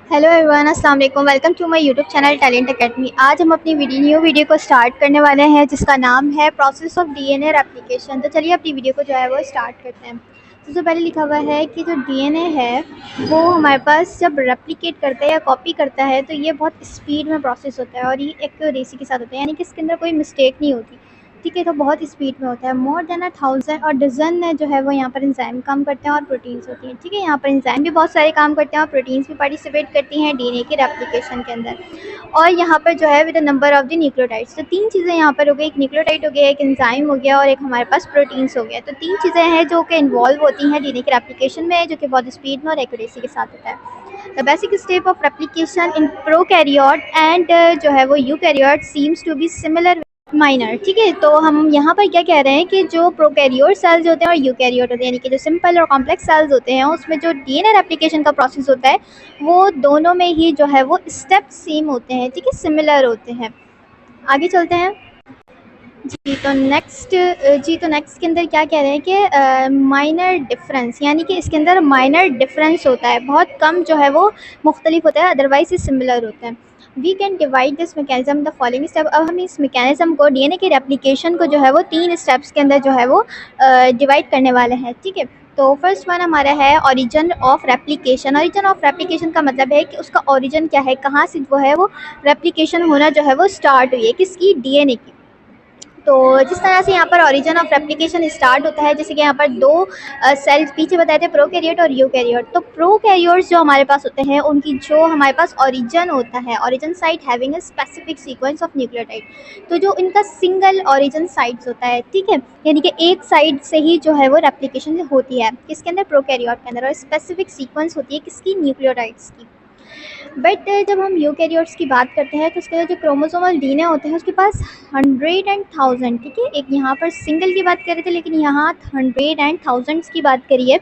Hello everyone, अस्सलाम वालेकुम। Welcome to my YouTube channel talent academy. आज हम अपनी न्यू वीडियो को स्टार्ट करने वाले हैं जिसका नाम है प्रोसेस ऑफ डीएनए रेप्लिकेशन। तो चलिए अपनी वीडियो को जो है वो स्टार्ट करते हैं। सबसे पहले लिखा हुआ है कि जो डीएनए है वो हमारे पास जब रेप्लिकेट करता है या कॉपी करता है तो ये बहुत स्पीड में प्रोसेस होता है और ये एक्यूरेसी के साथ होता है, यानी कि इसके अंदर कोई मिस्टेक नहीं होती। ठीक है, तो बहुत स्पीड में होता है। मोर देन 1000 और डजन जो है वो यहाँ पर इंजाइम काम करते हैं और प्रोटीन्स होती हैं। ठीक है, यहाँ पर इंजाइम भी बहुत सारे काम करते हैं और प्रोटीन्स भी पार्टिसिपेट करती हैं डीएनए की रेप्लिकेशन के अंदर। और यहाँ पर जो है with the number of the nucleotides, तो तीन चीज़ें यहाँ पर हो गई। एक न्यूक्लियोटाइड हो गया, एक एंजाइम हो गया और एक हमारे पास प्रोटीन्स हो गया। तो तीन चीज़ें हैं जो कि इन्वॉल्व होती हैं डीएनए की रेप्लिकेशन में, जो कि बहुत स्पीड में और एक्यूरेसी के साथ होता है। The basic step of replication in prokaryote and जो है वो eukaryote seems to be similar minor. ठीक है, तो हम यहाँ पर क्या कह रहे हैं कि जो प्रोकैरियोट सेल्स होते हैं और यूकैरियोट होते हैं, यानी कि जो सिंपल और कॉम्प्लेक्स सेल्स होते हैं, उसमें जो डीएनए रेप्लिकेशन का प्रोसेस होता है वो दोनों में ही जो है वो स्टेप सेम होते हैं। ठीक है, सिमिलर होते हैं। आगे चलते हैं जी। तो नेक्स्ट के अंदर क्या कह रहे हैं कि माइनर डिफरेंस, यानी कि इसके अंदर माइनर डिफरेंस होता है, बहुत कम जो है वो मुख्तलिफ होता है, अदरवाइज ये सिमिलर होता है। We can divide this mechanism the following step. अब हम इस मैकेनिज्म को, डीएनए के रेप्लिकेशन को जो है वो तीन स्टेप्स के अंदर जो है वो डिवाइड करने वाले हैं। ठीक है, तो फर्स्ट वन हमारा है origin of replication. Origin of replication का मतलब है कि उसका ओरिजिन क्या है, कहाँ से वो है वो रेप्लिकेशन होना जो है वो स्टार्ट हुई है, किसकी, डीएनए की। तो जिस तरह से यहाँ पर ओरिजिन ऑफ रेप्लिकेशन स्टार्ट होता है, जैसे कि यहाँ पर दो सेल्स पीछे बताए थे, प्रोकैरियोट और यूकैरियोट। तो प्रोकैरियोट्स जो हमारे पास होते हैं उनकी जो हमारे पास ओरिजिन होता है, origin site having a specific sequence of nucleotide. तो जो इनका सिंगल ओरिजिन साइट्स होता है, ठीक है, यानी कि एक साइड से ही जो है वो रेप्लिकेशन होती है किसके अंदर, प्रोकैरियोट के अंदर, और स्पेसिफिक सीक्वेंस होती है किसकी, न्यूक्लियोटाइड्स की। बट जब हम यूकैरियोट्स की बात करते हैं तो उसके अंदर जो क्रोमोसोमल डीएनए होते हैं उसके पास 100 and 1000। ठीक है, एक यहाँ पर सिंगल की बात कर रहे थे लेकिन यहाँ 100 and 1000 की बात करी है।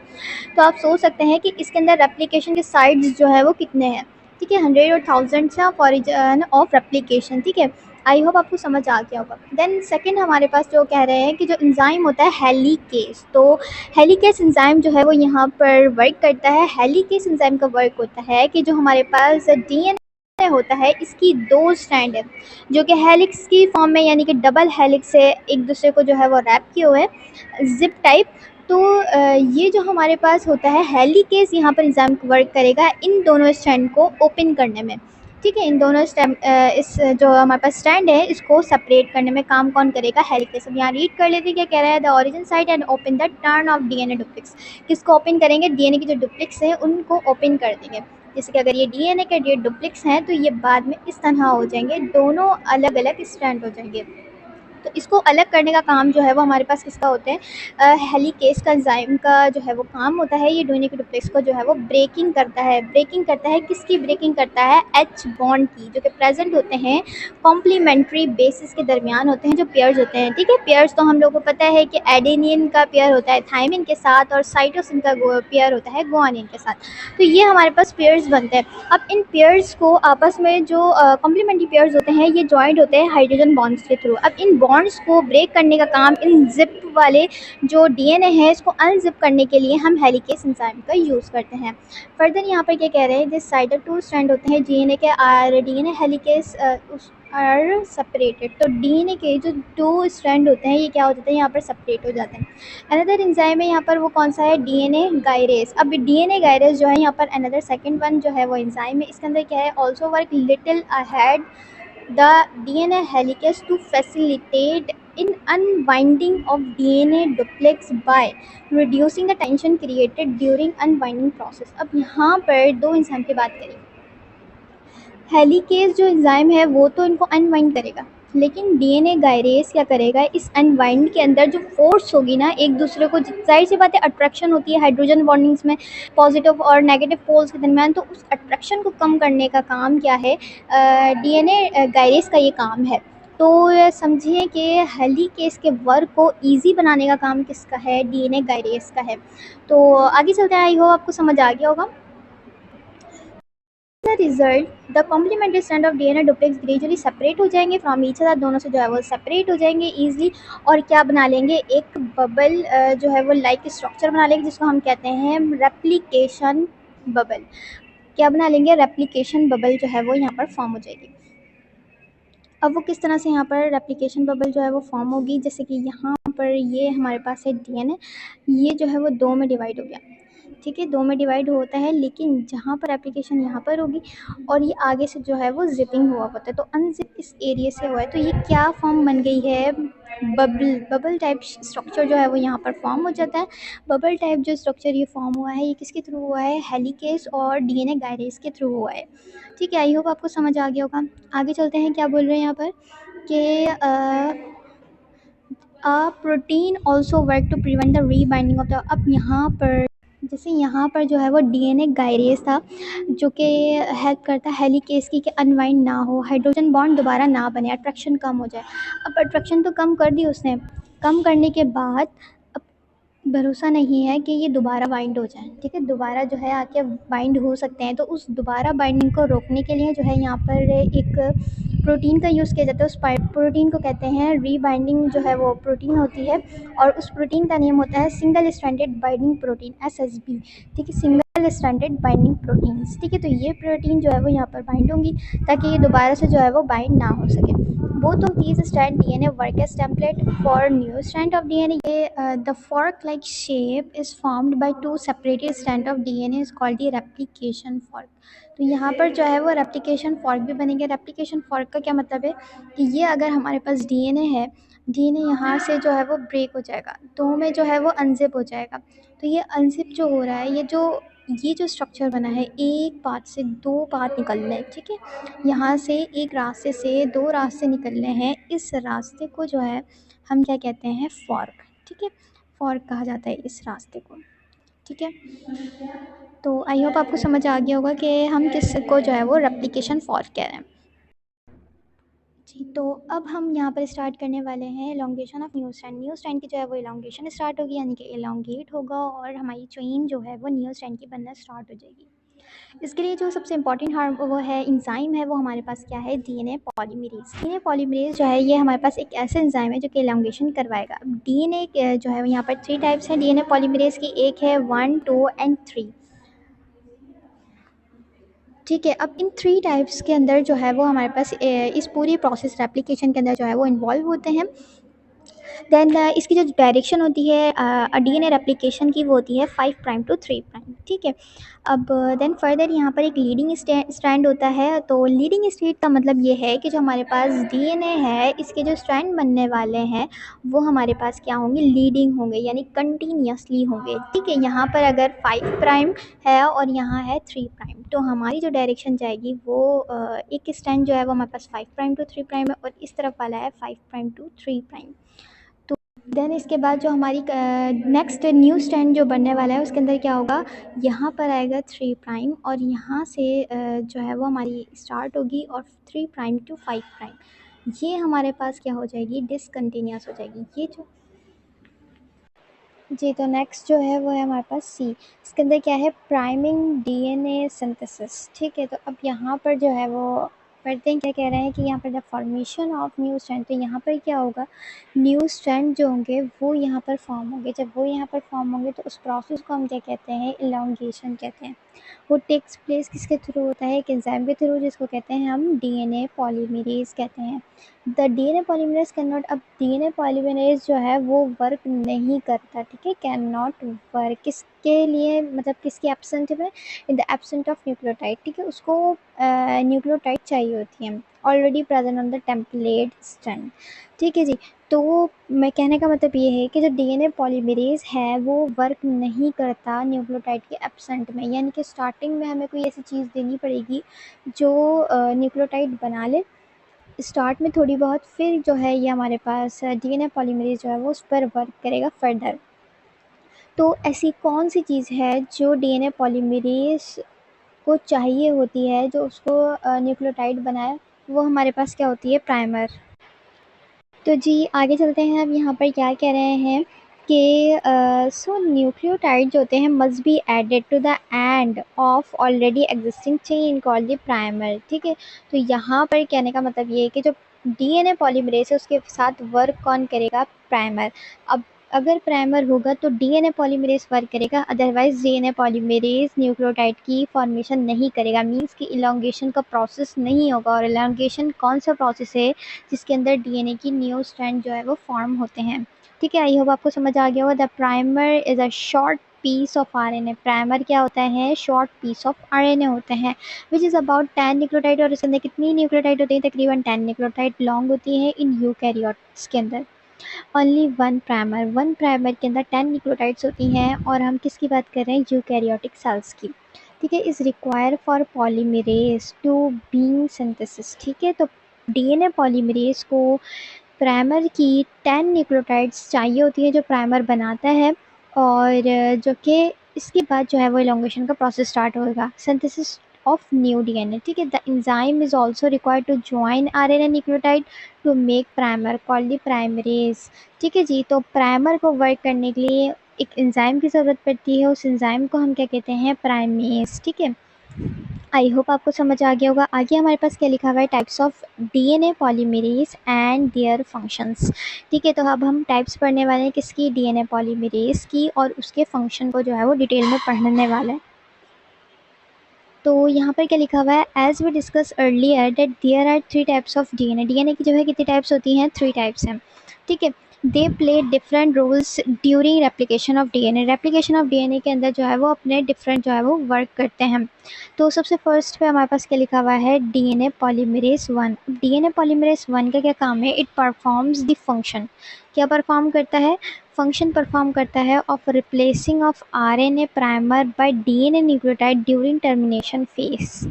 तो आप सोच सकते हैं कि इसके अंदर रेप्लिकेशन के साइड्स जो है वो कितने हैं। ठीक है, 100 और 1000 से ऑफ ओरिजिन ऑफ रेप्लिकेशन। ठीक है, आई होप आपको समझ आ गया होगा। देन सेकंड हमारे पास जो कह रहे हैं कि जो एंजाइम होता है हेलिकेस, तो हेलिकेस एंजाइम जो है वो यहाँ पर वर्क करता है। हेलिकेस एंजाइम का वर्क होता है कि जो हमारे पास डीएनए होता है इसकी दो स्ट्रैंड है जो कि हेलिक्स की फॉर्म में, यानी कि डबल हेलिक्स से एक दूसरे को जो है वो रैप किए हुए जिप टाइप। तो ये जो हमारे पास होता है हेलिकेस, यहाँ पर एंजाइम वर्क करेगा इन दोनों स्ट्रैंड को ओपन करने में। ठीक है, इन दोनों स्टैंड, इस जो हमारे पास स्टैंड है इसको सेपरेट करने में काम कौन करेगा, हेलिकेस। अब यहाँ रीड कर लेते हैं क्या कह रहा है, the origin site and open the turn off DNA duplex. किसको ओपन करेंगे, डीएनए की जो डुप्लेक्स है उनको ओपन कर देंगे। जैसे कि अगर ये डीएनए के ये डुप्लेक्स हैं तो ये बाद में इस तरह हो जाएंगे, दोनों अलग अलग स्टैंड हो जाएंगे। तो इसको अलग करने का काम जो है वो हमारे पास किसका होता है, हेलिकेस का एंजाइम का जो है वो काम होता है। ये डीएनए के डुप्लेक्स को जो है वो ब्रेकिंग करता है। ब्रेकिंग करता है किसकी, ब्रेकिंग करता है एच बॉन्ड की, जो कि प्रेजेंट होते हैं कॉम्प्लीमेंट्री बेसिस के दरमियान होते हैं, जो पेयर्स होते हैं। ठीक है, पेयर्स तो हम लोगों को पता है कि एडेनिन का पेयर होता है थायमिन के साथ और साइटोसिन का पेयर होता है गुआनिन के साथ। तो ये हमारे पास पेयर्स बनते हैं। अब इन पेयर्स को आपस में जो कॉम्प्लीमेंट्री पेयर्स होते हैं ये जॉइंट होते हैं हाइड्रोजन बॉन्ड्स के थ्रू। अब इन बॉन्ड्स को ब्रेक करने का काम इन जिप वाले जो डीएनए है इसको अनजिप करने के लिए हम हेलिकेस एंजाइम का यूज़ करते हैं। फर्दर यहाँ पर क्या कह रहे हैं, जिस साइड टू स्ट्रैंड होते हैं डीएनए के, are DNA helicase are separated. तो डीएनए के जो दो स्ट्रैंड होते हैं ये क्या हो जाते हैं, यहाँ पर सेपरेट हो जाते हैं। अनदर एंजाइम है यहाँ पर, वो कौन सा है, डीएनए गायरेज। अब डीएनए गायरेज जो है यहाँ पर अनदर सेकंड वन जो है वो एंजाइम है। इसके अंदर क्या है, also work little ahead the DNA helicase to facilitate in unwinding of DNA duplex by reducing the tension created during unwinding process। अब यहाँ पर दो एंजाइम की बात करें। हेलिकेस जो एंजाइम है वो तो इनको अनवाइंड करेगा, लेकिन डीएनए गायरेज क्या करेगा, इस अनवाइंड के अंदर जो फोर्स होगी ना एक दूसरे को, जाहिर सी बात है अट्रैक्शन होती है हाइड्रोजन बॉन्डिंग्स में पॉजिटिव और नेगेटिव पोल्स के दरमियान, तो उस अट्रैक्शन को कम करने का काम क्या है, डीएनए गायरेज का ये काम है। तो समझिए कि हेलिकेस के वर्क को इजी बनाने का काम किसका है, डीएनए गायरेज का है। तो आगे चलते हैं, आई होप आपको समझ आ गया होगा। The result, the complementary strand of DNA duplex gradually separate हो जाएंगे फ्रॉम ईच अदर, दोनों से जो है वो सेपरेट हो जाएंगे ईजिली, और क्या बना लेंगे, एक बबल जो है वो लाइक स्ट्रक्चर बना लेंगे जिसको हम कहते हैं रेप्लिकेशन बबल। क्या बना लेंगे, रेप्लिकेशन बबल जो है वो यहाँ पर फॉर्म हो जाएगी। अब वो किस तरह से यहाँ पर रेप्लिकेशन बबल जो है वो फॉर्म होगी, जैसे कि यहाँ पर ये हमारे पास है डीएनए, ये जो है वो दो में डिवाइड हो गया, ठीक है, दो में डिवाइड होता है, लेकिन जहाँ पर एप्लीकेशन यहाँ पर होगी और ये आगे से जो है वो जिपिंग हुआ होता है, तो अनजिप इस एरिया से हुआ है, तो ये क्या फॉर्म बन गई है, बबल बबल टाइप स्ट्रक्चर जो है वो यहाँ पर फॉर्म हो जाता है। बबल टाइप जो स्ट्रक्चर ये फॉर्म हुआ है, ये किसके थ्रू हुआ है, हेलिकेस और डीएनए गायरेज के थ्रू हुआ है। ठीक है, आई होप आपको समझ आ गया होगा। आगे चलते हैं, क्या बोल रहे हैं यहाँ पर कि protein also work to prevent the rebinding of the, अब यहाँ पर जैसे यहाँ पर जो है वो डीएनए गायरेज था जो कि हेल्प करता है हेलिकेस की कि अनवाइंड ना हो, हाइड्रोजन बॉन्ड दोबारा ना बने, अट्रैक्शन कम हो जाए। अब अट्रैक्शन तो कम कर दी उसने, कम करने के बाद अब भरोसा नहीं है कि ये दोबारा बाइंड हो जाए, ठीक है, दोबारा जो है आके बाइंड हो सकते हैं, तो उस दोबारा बाइंडिंग को रोकने के लिए जो है यहाँ पर एक प्रोटीन का यूज़ किया जाता है। उस प्रोटीन को कहते हैं रीबाइंडिंग, जो है वो प्रोटीन होती है, और उस प्रोटीन का नेम होता है single stranded binding protein, SSB, ठीक है, सिंगल स्ट्रैंडेड बाइंडिंग प्रोटीन्स, ठीक है। तो ये प्रोटीन जो है वो यहाँ पर बाइंड होंगी ताकि ये दोबारा से जो है वो बाइंड ना हो सके। Both of these strand DNA work as template for new strand of DNA. The fork-like shape is formed by two separated strand of DNA is called the replication fork. तो यहाँ पर जो है वो रेप्लिकेशन फॉर्क भी बनेंगे। Replication fork का क्या मतलब है कि ये अगर हमारे पास डीएनए है, डीएनए यहाँ से जो है वो ब्रेक हो जाएगा, दो में जो है वो अनजिप हो जाएगा। तो ये अनजिप जो हो रहा है, ये जो स्ट्रक्चर बना है, एक पाथ से दो पाथ निकल रहे हैं, ठीक है, यहाँ से एक रास्ते से दो रास्ते निकलने हैं, इस रास्ते को जो है हम क्या कहते हैं, फॉर्क, ठीक है, फॉर्क कहा जाता है इस रास्ते को, ठीक है। तो आई होप आपको समझ आ गया होगा कि हम किस को जो है वो रेप्लिकेशन फॉर्क कह रहे हैं। जी, तो अब हम यहाँ पर स्टार्ट करने वाले हैं elongation of new strand. New strand की जो है वो एलोंगेशन स्टार्ट होगी, यानी कि एलोंगेट होगा और हमारी चेन जो है वो न्यू स्ट्रैंड की बनना स्टार्ट हो जाएगी। इसके लिए जो सबसे इम्पॉर्टेंट हार्म वो है इंजाइम है, वो हमारे पास क्या है, डीएनए पॉलीमरेज। डीएनए पॉलीमरेज जो है ये हमारे पास एक ऐसा इंजाइम है जो कि एलोंगेशन करवाएगा। अब डीएनए जो है यहाँ पर 3 टाइप्स हैं डीएनए पॉलीमरेज की, एक है 1, 2 एंड 3, ठीक है। अब इन 3 टाइप्स के अंदर जो है वो हमारे पास इस पूरी प्रोसेस रेप्लिकेशन के अंदर जो है वो इन्वॉल्व होते हैं। देन इसकी जो डायरेक्शन होती है डीएनए रेप्लिकेशन की, वो होती है 5 प्राइम टू 3 प्राइम, ठीक है। अब देन फर्दर यहाँ पर एक लीडिंग स्ट्रैंड होता है। तो लीडिंग स्ट्रैंड का मतलब ये है कि जो हमारे पास डीएनए है, इसके जो स्ट्रैंड बनने वाले हैं वो हमारे पास क्या होंगे, लीडिंग होंगे, यानी कंटिन्यूसली होंगे, ठीक है। यहाँ पर अगर 5 प्राइम है और यहाँ है 3 प्राइम, तो हमारी जो डायरेक्शन जाएगी वो एक स्ट्रैंड जो है वो हमारे पास 5 प्राइम टू 3 प्राइम है, और इस तरफ वाला है 5 प्राइम टू 3 प्राइम। देन इसके बाद जो हमारी नेक्स्ट न्यू स्ट्रैंड जो बनने वाला है उसके अंदर क्या होगा, यहाँ पर आएगा 3 प्राइम, और यहाँ से जो है वो हमारी स्टार्ट होगी, और 3 प्राइम टू 5 प्राइम ये हमारे पास क्या हो जाएगी, डिसकंटिन्यूस हो जाएगी ये जो। जी, तो नेक्स्ट जो है वो है हमारे पास सी। इसके अंदर क्या है, प्राइमिंग डीएनए सिंथेसिस, ठीक है। तो अब यहाँ पर जो है वो पढ़ते हैं, क्या कह रहे हैं कि यहाँ पर the formation of new strand, तो यहाँ पर क्या होगा, न्यू स्ट्रैंड जो होंगे वो यहाँ पर फॉर्म होंगे। जब वो यहाँ पर फॉर्म होंगे तो उस प्रोसेस को हम क्या कहते हैं, इलॉन्गेशन कहते हैं। वो टेक्स प्लेस किसके थ्रू होता है, एक एंजाइम के थ्रू, जिसको कहते हैं हम डीएनए पॉलीमरेज कहते हैं। The DNA polymerase can not, अब डीएनए पॉलीमरेज जो है वो वर्क नहीं करता, ठीक है, कैन नॉट वर्क, किसके लिए, मतलब किसके एब्सेंट में, in the absent of nucleotide, ठीक है, उसको न्यूक्लियोटाइड चाहिए होती है already present on the template strand, ठीक है जी। तो मैं कहने का मतलब ये है कि जो डीएनए पॉलीमरेज है वो वर्क नहीं करता न्यूक्लियोटाइड के एब्सेंट में, यानी कि स्टार्टिंग में हमें कोई ऐसी चीज़ देनी पड़ेगी जो न्यूक्लियोटाइड बना ले स्टार्ट में थोड़ी बहुत, फिर जो है ये हमारे पास डीएनए पॉलीमरेज जो है वो उस पर वर्क करेगा फर्दर। तो ऐसी कौन सी चीज़ है जो डीएनए पॉलीमरेज को चाहिए होती है, जो उसको न्यूक्लियोटाइड बनाए, वो हमारे पास क्या होती है, प्राइमर। तो जी आगे चलते हैं, अब यहाँ पर क्या कह रहे हैं कि सो न्यूक्लियोटाइड जो होते हैं must be added to the end of already existing chain called the primer, ठीक है। तो यहाँ पर कहने का मतलब ये है कि जो डीएनए पॉलीमरेज है उसके साथ वर्क कौन करेगा, प्राइमर। अब अगर प्राइमर होगा तो डीएनए पॉलीमरेज वर्क करेगा, अदरवाइज डीएनए पॉलीमरेज न्यूक्लियोटाइड की फॉर्मेशन नहीं करेगा, मींस कि इलॉन्गेशन का प्रोसेस नहीं होगा। और इलॉन्गेशन कौन सा प्रोसेस है जिसके अंदर डीएनए की न्यू स्ट्रैंड जो है वो फॉर्म होते हैं। ठीक है, आई होप आपको समझ आ गया होगा। The primer is a short piece of RNA. Primer क्या होता है? शॉर्ट पीस ऑफ आरएनए होते हैं विच इज़ अबाउट 10 न्यूक्लियोटाइड। और इसके अंदर कितनी न्यूक्लियोटाइड होती है? तकरीबन 10 न्यूक्लियोटाइड लॉन्ग होती है इन यूकैरियोट्स के अंदर। ओनली वन प्राइमर के अंदर 10 न्यूक्लियोटाइड्स होती हैं। और हम किसकी बात कर रहे हैं? यूकैरियोटिक सेल्स की। ठीक है, is require for polymerase to being synthesis. ठीक है, तो डीएनए पॉलीमरेज को प्राइमर की 10 न्यूक्लियोटाइड्स चाहिए होती है जो प्राइमर बनाता है। और जो कि इसके बाद जो है वो एलोंगेशन का प्रोसेस स्टार्ट होगा, सिंथेसिस ऑफ न्यू डीएनए। ठीक है, the enzyme is also required to join RNA nucleotide to make primer called the primase. ठीक है जी, तो प्राइमर को वर्क करने के लिए एक एंजाइम की ज़रूरत पड़ती है, उस एंजाइम को हम क्या कहते हैं? प्राइमेज। ठीक है, आई होप आपको समझ आ गया होगा। आगे हमारे पास क्या लिखा हुआ है? Types of DNA polymerase and their functions. ठीक है, तो अब हम टाइप्स पढ़ने वाले हैं किसकी? डीएनए पॉलीमरेज की, और उसके फंक्शन को जो है वो डिटेल में पढ़ने वाला है। तो यहाँ पर क्या लिखा हुआ है? As we discuss earlier that there are 3 types of DNA. DNA की जो है कितनी टाइप्स होती हैं? 3 टाइप्स हैं। ठीक है, they play different roles during replication of DNA. Replication of DNA के अंदर जो है वो अपने डिफरेंट जो है वो वर्क करते हैं। तो सबसे फर्स्ट पे हमारे पास क्या लिखा हुआ है? DNA polymerase 1। डीएनए पॉलीमरेज 1 का क्या काम है? It performs the function. क्या परफॉर्म करता है? फंक्शन परफॉर्म करता है of replacing of RNA primer bye DNA nucleotide during termination phase.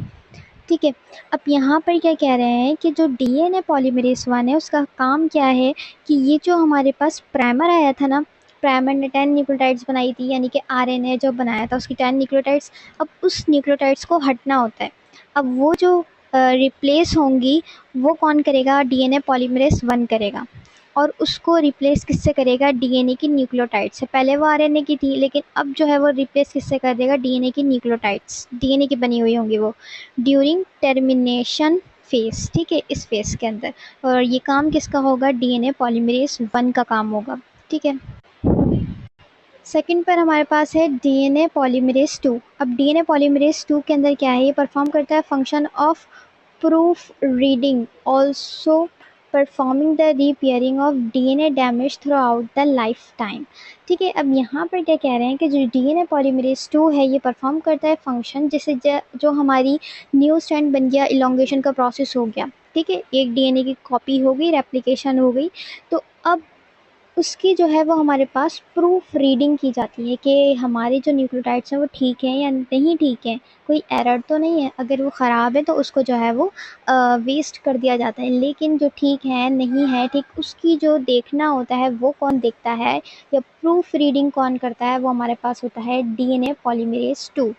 ठीक है, अब यहाँ पर क्या कह रहे हैं कि जो डीएनए पॉलीमरेज 1 है उसका काम क्या है कि ये जो हमारे पास प्राइमर आया था ना, प्राइमर ने 10 न्यूक्लियोटाइड्स बनाई थी, यानी कि आरएनए जो बनाया था उसकी 10 न्यूक्लियोटाइड्स, अब उस न्यूक्लियोटाइड्स को हटना होता है। अब वो जो रिप्लेस होंगी वो कौन करेगा? डीएनए पॉलीमरेज 1 करेगा। और उसको रिप्लेस किससे करेगा? डीएनए की न्यूक्लियोटाइड से। पहले वो आरएनए की थी, लेकिन अब जो है वो रिप्लेस किससे कर देगा? डीएनए की न्यूक्लियोटाइड्स, डीएनए की बनी हुई होंगी वो, ड्यूरिंग टर्मिनेशन फेज। ठीक है, इस फेज के अंदर। और ये काम किसका होगा? डीएनए पॉलीमरेज 1 का काम होगा। ठीक है, सेकंड पर हमारे पास है डीएनए पॉलीमरेज 2। अब डीएनए पॉलीमरेज 2 के अंदर क्या है? ये परफॉर्म करता है function of proof reading, also performing the repairing of DNA damage through out the life time. ठीक है, अब यहाँ पर क्या कह रहे हैं कि जो डीएनए पॉलीमरेज 2 है ये परफॉर्म करता है फंक्शन जिससे जो हमारी न्यू स्ट्रैंड बन गया, इलोंगेशन का प्रोसेस हो गया। ठीक है, एक डीएनए की कॉपी हो गई, रेप्लिकेशन हो गई, तो अब उसकी जो है वो हमारे पास प्रूफ रीडिंग की जाती है कि हमारे जो न्यूक्लियोटाइड्स हैं वो ठीक हैं या नहीं ठीक हैं, कोई एरर तो नहीं है। अगर वो ख़राब है तो उसको जो है वो वेस्ट कर दिया जाता है, लेकिन जो ठीक है नहीं है ठीक, उसकी जो देखना होता है वो कौन देखता है, या प्रूफ रीडिंग कौन करता है? वो हमारे पास होता है डीएनए पॉलीमरेज 2।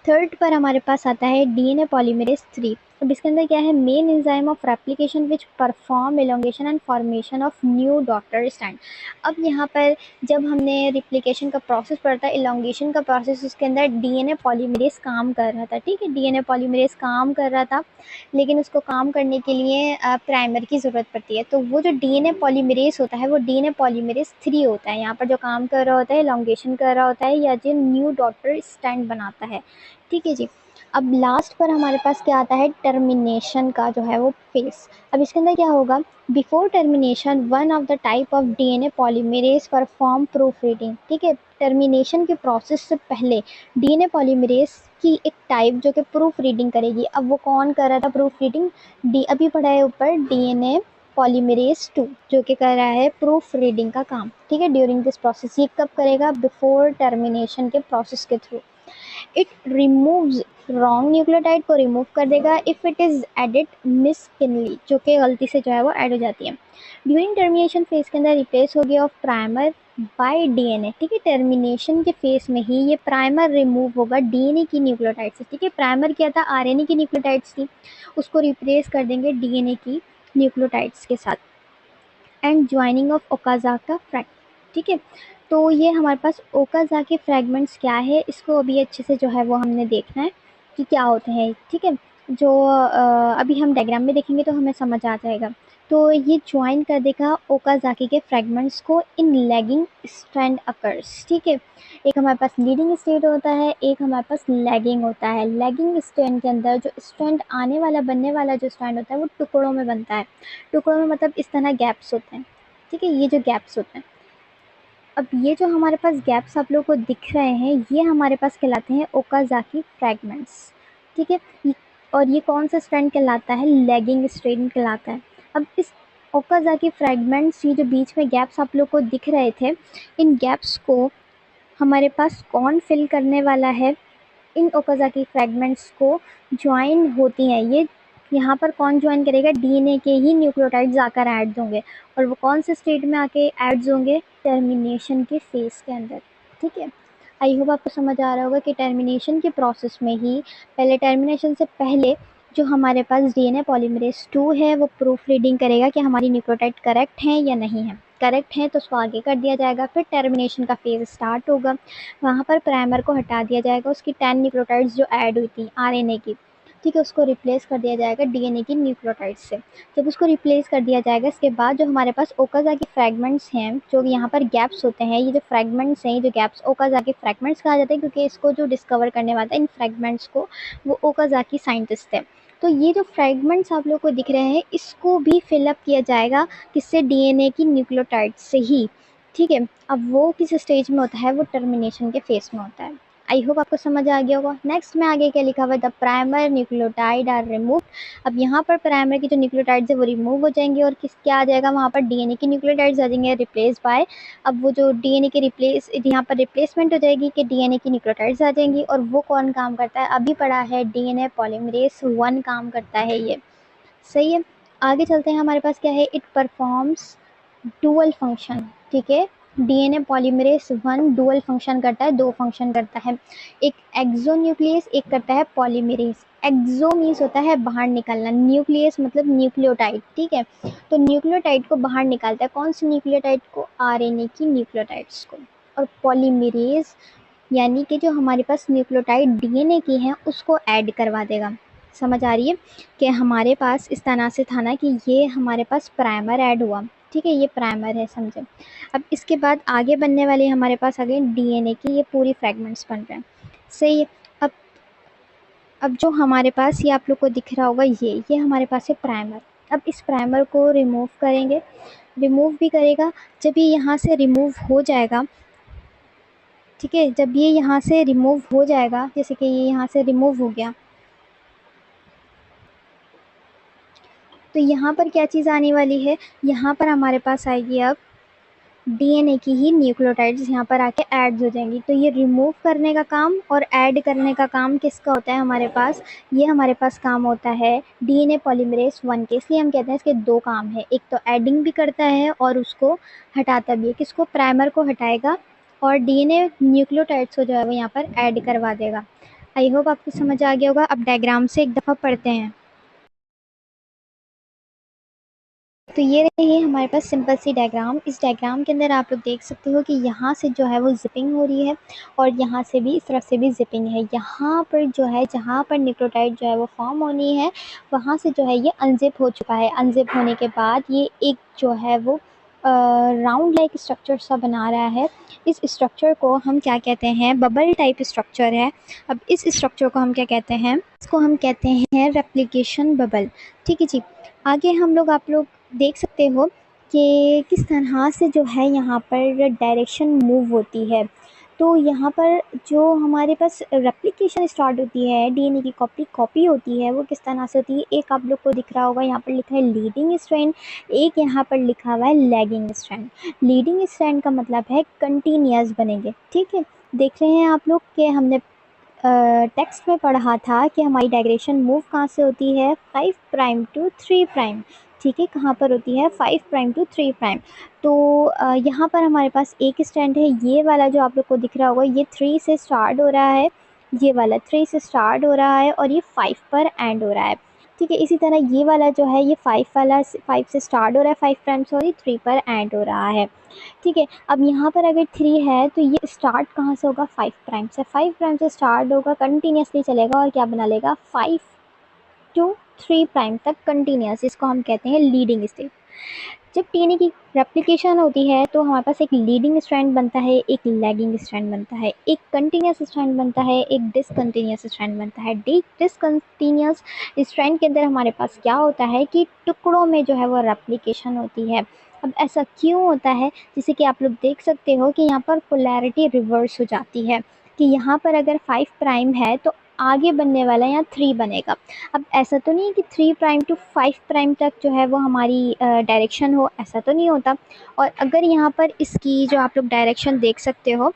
थर्ड पर हमारे पास आता है डीएनए पॉलीमरेज 3। अब इसके अंदर क्या है? Main enzyme of replication which perform elongation and formation of new daughter strand. अब यहाँ पर जब हमने रिप्लिकेशन का प्रोसेस पढ़ा था, एलोंगेशन का प्रोसेस, उसके अंदर डीएनए पॉलीमरेज काम कर रहा था। ठीक है, डीएनए पॉलीमरेज काम कर रहा था, लेकिन उसको काम करने के लिए प्राइमर की ज़रूरत पड़ती है। तो वो जो डीएनए पॉलीमरेज होता है वो डीएनए पॉलीमरेज 3 होता है। यहाँ पर जो काम कर रहा होता है, एलोंगेशन कर रहा होता है, या जो न्यू डॉटर स्ट्रैंड बनाता है। ठीक है जी, अब लास्ट पर हमारे पास क्या आता है? टर्मिनेशन का जो है वो फेस। अब इसके अंदर क्या होगा? Before termination one of the type of DNA polymerase perform proof reading. ठीक है, टर्मिनेशन के प्रोसेस से पहले डीएनए पॉलीमरेज की एक टाइप जो कि प्रूफ रीडिंग करेगी। अब वो कौन कर रहा था प्रूफ रीडिंग? डी अभी पढ़ा है ऊपर, डीएनए पॉलीमरेज 2 जो कि कर रहा है प्रूफ रीडिंग का काम। ठीक है, ड्यूरिंग दिस प्रोसेस। ये कब करेगा? बिफोर टर्मिनेशन के प्रोसेस के through. It removes wrong nucleotide को रिमूव कर देगा इफ़ इट इज़ एडिड मिसकिनली, जो कि गलती से जो है वो ऐड हो जाती है। ड्यूरिंग टर्मिनेशन फेज के अंदर रिप्लेस हो गया ऑफ प्राइमर बाय डीएनए। ठीक है, टर्मिनेशन के फेज में ही ये प्राइमर रिमूव होगा डीएनए की न्यूक्लियोटाइड से। ठीक है, प्राइमर क्या था? आरएनए की न्यूक्लियोटाइड्स थी, उसको रिप्लेस कर देंगे डीएनए की न्यूक्लियोटाइड्स के साथ। And joining of Okazaki fragment. ठीक है, तो ये हमारे पास ओकाजाकी फ्रैगमेंट्स क्या है, इसको अभी अच्छे से जो है वो हमने देखना है कि क्या होते हैं। ठीक है, जो अभी हम डायग्राम में देखेंगे तो हमें समझ आ जाएगा। तो ये ज्वाइन कर देगा ओकाज़ाकी के फ्रेगमेंट्स को इन लैगिंग स्ट्रैंड अकर्स। ठीक है, एक हमारे पास लीडिंग स्ट्रैंड होता है, एक हमारे पास लैगिंग होता है। लैगिंग स्ट्रैंड के अंदर जो स्ट्रैंड आने वाला बनने वाला जो स्ट्रैंड होता है वो टुकड़ों में बनता है। टुकड़ों में मतलब इस तरह गैप्स होते हैं। ठीक है, ये जो गैप्स होते हैं, अब ये जो हमारे पास गैप्स आप लोग को दिख रहे हैं ये हमारे पास कहलाते हैं ओकाज़ाकी फ्रैगमेंट्स। ठीक है, और ये कौन सा स्ट्रैंड कहलाता है? लैगिंग स्ट्रैंड कहलाता है। अब इस ओकाज़ाकी फ्रैगमेंट्स, ये जो बीच में गैप्स आप लोग को दिख रहे थे, इन गैप्स को हमारे पास कौन फिल करने वाला है? इन ओकाज़ाकी फ्रैगमेंट्स को ज्वाइन होती हैं ये, यहाँ पर कौन ज्वाइन करेगा? डीएनए के ही न्यूक्लियोटाइड्स आकर ऐड होंगे, और वो कौन से स्टेट में आके ऐड्स होंगे? टर्मिनेशन के फेस के अंदर। ठीक है, आई होप आपको समझ आ रहा होगा कि टर्मिनेशन के प्रोसेस में ही, पहले टर्मिनेशन से पहले जो हमारे पास डीएनए पॉलीमरेज 2 है वो प्रूफ रीडिंग करेगा कि हमारी न्यूक्लियोटाइड करेक्ट हैं या नहीं है। करेक्ट है तो उसको आगे कर दिया जाएगा, फिर टर्मिनेशन का फेज स्टार्ट होगा, वहाँ पर प्राइमर को हटा दिया जाएगा, उसकी 10 न्यूक्लियोटाइड्स जो ऐड हुई थी आरएनए की, ठीक है, उसको रिप्लेस कर दिया जाएगा डीएनए की न्यूक्लियोटाइड्स से। जब उसको रिप्लेस कर दिया जाएगा इसके बाद जो हमारे पास ओकाज़ाकी फ्रैगमेंट्स हैं, जो यहाँ पर गैप्स होते हैं, ये जो फ्रैगमेंट्स हैं, ये जो गैप्स ओकाज़ाकी फ्रैगमेंट्स कहा जाता है, क्योंकि इसको जो डिस्कवर करने वाला था इन फ्रैगमेंट्स को, वो ओकाज़ाकी साइंटिस्ट थे। तो ये जो फ्रैगमेंट्स आप लोग को दिख रहे हैं इसको भी फिलअप किया जाएगा किससे? डीएनए की न्यूक्लियोटाइड से ही। ठीक है, अब वो किस स्टेज में होता है? वो टर्मिनेशन के फेस में होता है। आई होप आपको समझ आ गया होगा। नेक्स्ट में आगे क्या लिखा हुआ है? The primer nucleotide are remove. अब यहाँ पर प्राइमर की जो न्यूक्लियोटाइड्स है वो रिमूव हो जाएंगे और किस क्या आ जाएगा? वहाँ पर डीएनए की न्यूक्लियोटाइड्स आ जाएंगे रिप्लेस बाय। अब वो जो डीएनए की रिप्लेस यहाँ पर रिप्लेसमेंट हो जाएगी कि डीएनए की न्यूक्लियोटाइड्स आ जाएंगी, और वो कौन काम करता है? अभी पढ़ा है डीएनए पॉलीमरेज 1 काम करता है ये। सही है, आगे चलते हैं। हमारे पास क्या है? It performs dual function. ठीक है, डीएनए पॉलीमरेज 1 डुअल फंक्शन करता है, 2 फंक्शन करता है। एक एक्सोन्यूक्लियस, एक करता है पॉलीमरेज। एक्सो मीन्स होता है बाहर निकलना, न्यूक्लियस मतलब न्यूक्लियोटाइड। ठीक है, तो न्यूक्लियोटाइड को बाहर निकालता है, कौन सी न्यूक्लियोटाइड को? आरएनए की न्यूक्लियोटाइड्स को। और पॉलीमरेज यानी कि जो हमारे पास न्यूक्लियोटाइड डीएनए की हैं उसको ऐड करवा देगा। समझ आ रही है कि हमारे पास इस तरह से था ना कि ये हमारे पास प्राइमर ऐड हुआ। ठीक है, ये प्राइमर है, समझे। अब इसके बाद आगे बनने वाले हमारे पास आगे डीएनए की ये पूरी फ्रेगमेंट्स बन रहे हैं। सही है, अब जो हमारे पास ये आप लोग को दिख रहा होगा ये हमारे पास है प्राइमर। अब इस प्राइमर को रिमूव करेंगे, रिमूव भी करेगा। जब ये यहाँ से रिमूव हो जाएगा, ठीक है, जब ये यहाँ से रिमूव हो जाएगा, जैसे कि ये यहाँ से रिमूव हो गया, तो यहाँ पर क्या चीज़ आने वाली है? यहाँ पर हमारे पास आएगी अब डीएनए की ही न्यूक्लियोटाइड्स यहाँ पर आके ऐड हो जाएंगी। तो ये रिमूव करने का काम और ऐड करने का काम किसका होता है हमारे पास? ये हमारे पास काम होता है डीएनए पॉलीमरेज 1 के। इसलिए हम कहते हैं इसके 2 काम है, एक तो एडिंग भी करता है और उसको हटाता भी है। किसको? प्राइमर को हटाएगा और डीएनए न्यूक्लियोटाइड्स को जो है वो यहाँ पर ऐड करवा देगा। आई होप आपको समझ आ गया होगा। अब डायग्राम से एक दफ़ा पढ़ते हैं। तो ये रही हमारे पास सिंपल सी डायग्राम। इस डायग्राम के अंदर आप लोग देख सकते हो कि यहाँ से जो है वो ज़िपिंग हो रही है और यहाँ से भी, इस तरफ से भी ज़िपिंग है। यहाँ पर जो है, जहाँ पर न्यूक्लियोटाइड जो है वो फॉर्म होनी है, वहाँ से जो है ये अनज़िप हो चुका है। अनज़िप होने के बाद ये एक जो है वो राउंड लाइक स्ट्रक्चर सा बना रहा है। इस स्ट्रक्चर को हम क्या कहते हैं? बबल टाइप स्ट्रक्चर है। अब इस स्ट्रक्चर को हम क्या कहते हैं? इसको हम कहते हैं रेप्लिकेशन बबल। ठीक है जी। आगे हम लोग, आप लोग देख सकते हो कि किस तरह से जो है यहाँ पर डायरेक्शन मूव होती है। तो यहाँ पर जो हमारे पास रेप्लिकेशन स्टार्ट होती है, डीएनए की कॉपी होती है, वो किस तरह से होती है? एक आप लोग को दिख रहा होगा, यहाँ पर लिखा है लीडिंग स्ट्रैंड, एक यहाँ पर लिखा हुआ है लैगिंग स्ट्रैंड। लीडिंग स्ट्रैंड का मतलब है कंटिन्यूअस बनेंगे। ठीक है, देख रहे हैं आप लोग कि हमने टेक्स्ट में पढ़ा था कि हमारी डायरेक्शन मूव कहाँ से होती है? 5 प्राइम टू 3 प्राइम। ठीक है, कहाँ पर होती है? 5 प्राइम टू 3 प्राइम। तो यहाँ पर हमारे पास एक स्टैंड है, ये वाला जो आप लोग को दिख रहा होगा, ये 3 से स्टार्ट हो रहा है, ये वाला 3 से स्टार्ट हो रहा है और ये 5 पर एंड हो रहा है। ठीक है, इसी तरह ये वाला जो है, ये 5 वाला 5 से स्टार्ट हो रहा है, 5 प्राइम सॉरी, 3 पर एंड हो रहा है। ठीक है, अब यहाँ पर अगर 3 है तो ये स्टार्ट कहाँ से होगा? 5 प्राइम से। 5 प्राइम से स्टार्ट होगा, कंटिन्यूसली चलेगा और क्या बना लेगा? 5 टू 3 प्राइम तक कंटिन्यूस, इसको हम कहते हैं लीडिंग स्टेट। जब डीएनए की रेप्लिकेशन होती है तो हमारे पास एक लीडिंग स्ट्रैंड बनता है, एक लैगिंग स्ट्रैंड बनता है, एक कंटिन्यूस स्ट्रैंड बनता है, एक डिसकंटिन्यूस स्ट्रैंड बनता है। डिसकंटिन्यूस स्ट्रैंड के अंदर हमारे पास क्या होता है कि टुकड़ों में जो है वो रेप्लिकेशन होती है। अब ऐसा क्यों होता है, जैसे कि आप लोग देख सकते हो कि यहाँ पर पोलैरिटी रिवर्स हो जाती है, कि यहाँ पर अगर 5 प्राइम है तो आगे बनने वाला यहाँ 3 बनेगा। अब ऐसा तो नहीं है कि 3 प्राइम टू 5 प्राइम तक जो है वो हमारी डायरेक्शन हो, ऐसा तो नहीं होता। और अगर यहाँ पर इसकी जो आप लोग डायरेक्शन देख सकते हो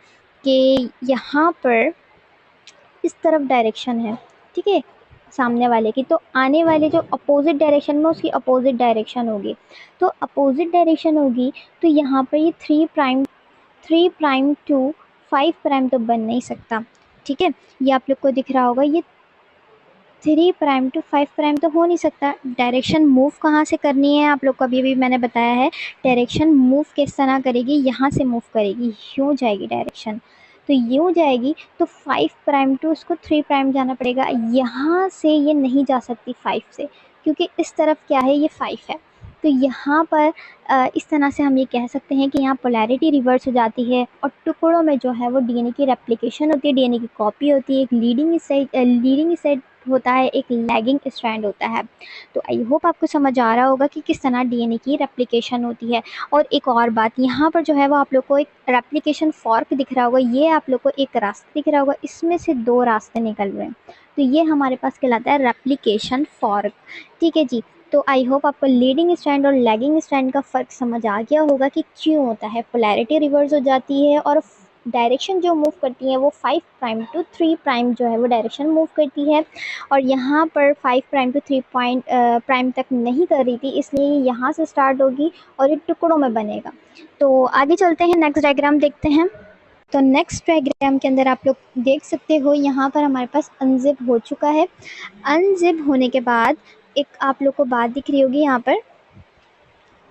कि यहाँ पर इस तरफ डायरेक्शन है, ठीक है, सामने वाले की, तो आने वाले जो अपोजिट डायरेक्शन में उसकी अपोजिट डायरेक्शन होगी। तो अपोजिट डायरेक्शन होगी तो यहाँ पर ये 3 प्राइम टू 5 प्राइम तो बन नहीं सकता, ठीक है। ये आप लोग को दिख रहा होगा, ये 3 प्राइम टू 5 प्राइम तो हो नहीं सकता। डायरेक्शन मूव कहाँ से करनी है आप लोग को अभी मैंने बताया है। डायरेक्शन मूव किस तरह करेगी, यहाँ से मूव करेगी, यूँ जाएगी डायरेक्शन, तो यूँ जाएगी तो 5 प्राइम टू उसको 3 प्राइम जाना पड़ेगा। यहाँ से ये नहीं जा सकती 5 से, क्योंकि इस तरफ क्या है, ये 5 है। तो यहाँ पर इस तरह से हम ये कह सकते हैं कि यहाँ पोलैरिटी रिवर्स हो जाती है और टुकड़ों में जो है वो डीएनए की रेप्लिकेशन होती है, डीएनए की कॉपी होती है। एक लीडिंग साइड होता है, एक लैगिंग स्ट्रैंड होता है। तो आई होप आपको समझ आ रहा होगा कि किस तरह डीएनए की रेप्लिकेशन होती है। और एक और बात, यहाँ पर जो है वो आप लोग को एक रेप्लिकेशन फॉर्क दिख रहा होगा, ये आप लोग को एक रास्ता दिख रहा होगा, इसमें से 2 रास्ते निकल रहे हैं, तो ये हमारे पास कहलाता है रेप्लिकेशन फॉर्क, ठीक है जी। तो आई होप आपको लीडिंग स्ट्रैंड और लैगिंग स्ट्रैंड का फ़र्क समझ आ गया होगा कि क्यों होता है। पोलैरिटी रिवर्स हो जाती है और डायरेक्शन जो मूव करती है वो 5 प्राइम टू 3 प्राइम जो है वो डायरेक्शन मूव करती है, और यहाँ पर 5 प्राइम टू 3 प्राइम तक नहीं कर रही थी, इसलिए यहाँ से स्टार्ट होगी और ये टुकड़ों में बनेगा। तो आगे चलते हैं, नेक्स्ट डायग्राम देखते हैं। तो नेक्स्ट डायग्राम के अंदर आप लोग देख सकते हो, यहाँ पर हमारे पास अनजिप हो चुका है। अनजिप होने के बाद एक आप लोग को बात दिख रही होगी यहाँ पर,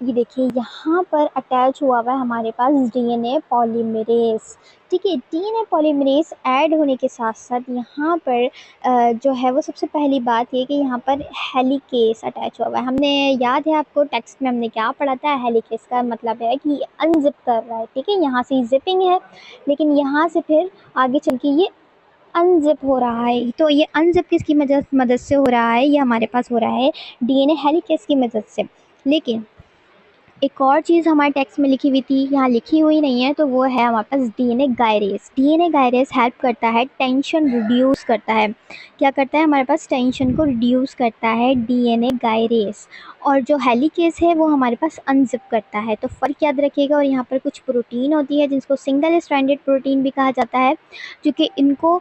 ये देखिए यहाँ पर अटैच हुआ हुआ है हमारे पास डीएनए पॉलीमरेज, ठीक है। डीएनए पॉलीमरेज ऐड होने के साथ साथ यहाँ पर जो है वो सबसे पहली बात ये कि यहाँ पर हेलिकेस अटैच हुआ हुआ है। हमने याद है आपको टेक्स्ट में हमने क्या पढ़ा था, हेलिकेस का मतलब है कि अनजिप कर रहा है, ठीक है। यहाँ से जिपिंग है, लेकिन यहाँ से फिर आगे चल के ये अनजिप हो रहा है। तो ये अनजिप किसकी मदद से हो रहा है, ये हमारे पास हो रहा है डीएनए हेलिकेस की मदद से। लेकिन एक और चीज़ हमारे टेक्स्ट में लिखी हुई थी, यहाँ लिखी हुई नहीं है, तो वो है हमारे पास DNA gyrase. DNA gyrase help करता है, टेंशन रिड्यूस करता है। क्या करता है, हमारे पास टेंशन को रिड्यूस करता है डीएनए गायरेज। और जो हेलिकेस है वो हमारे पास अनजिप करता है। तो फ़र्क याद रखिएगा। और यहाँ पर कुछ प्रोटीन होती है जिसको सिंगल स्ट्रैंडेड प्रोटीन भी कहा जाता है, जो कि इनको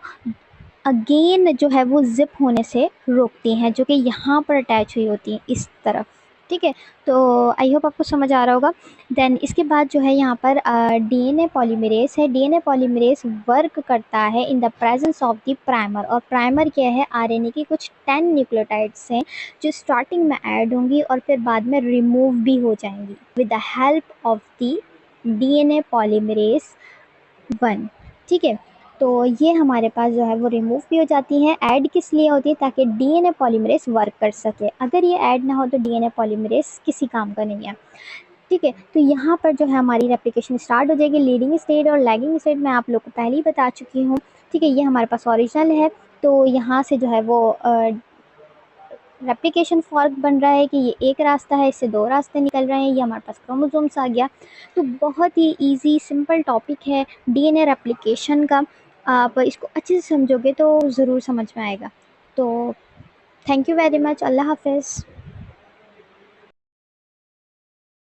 अगेन जो है वो जिप होने से रोकती हैं, जो कि यहाँ पर अटैच हुई होती हैं इस तरफ, ठीक है। तो आई होप आपको समझ आ रहा होगा। देन इसके बाद जो है यहाँ पर डीएनए पॉलीमरेज है। डीएनए पॉलीमरेज वर्क करता है in the presence of the primer. और प्राइमर क्या है, आरएनए की कुछ 10 न्यूक्लियोटाइड्स हैं जो स्टार्टिंग में ऐड होंगी और फिर बाद में रिमूव भी हो जाएंगी with the help of the DNA polymerase 1, ठीक है। तो ये हमारे पास जो है वो रिमूव भी हो जाती हैं। ऐड किस लिए होती है, ताकि डीएनए पॉलीमरेज वर्क कर सके। अगर ये ऐड ना हो तो डीएनए पॉलीमरेज किसी काम का नहीं है, ठीक है। तो यहाँ पर जो है हमारी रेप्लिकेशन स्टार्ट हो जाएगी। लीडिंग स्टेट और लैगिंग स्टेट मैं आप लोग को पहले ही बता चुकी हूँ, ठीक है। ये हमारे पास ओरिजिनल है, तो यहाँ से जो है वो रेप्लिकेशन फॉर्क बन रहा है कि ये एक रास्ता है, इससे 2 रास्ते निकल रहे हैं, ये हमारे पास क्रोमोसोम्स आ गया। तो बहुत ही इजी सिंपल टॉपिक है डीएनए रेप्लिकेशन का। आप इसको अच्छे से समझोगे तो ज़रूर समझ में आएगा। तो थैंक यू वेरी मच, अल्लाह हाफ़िज़।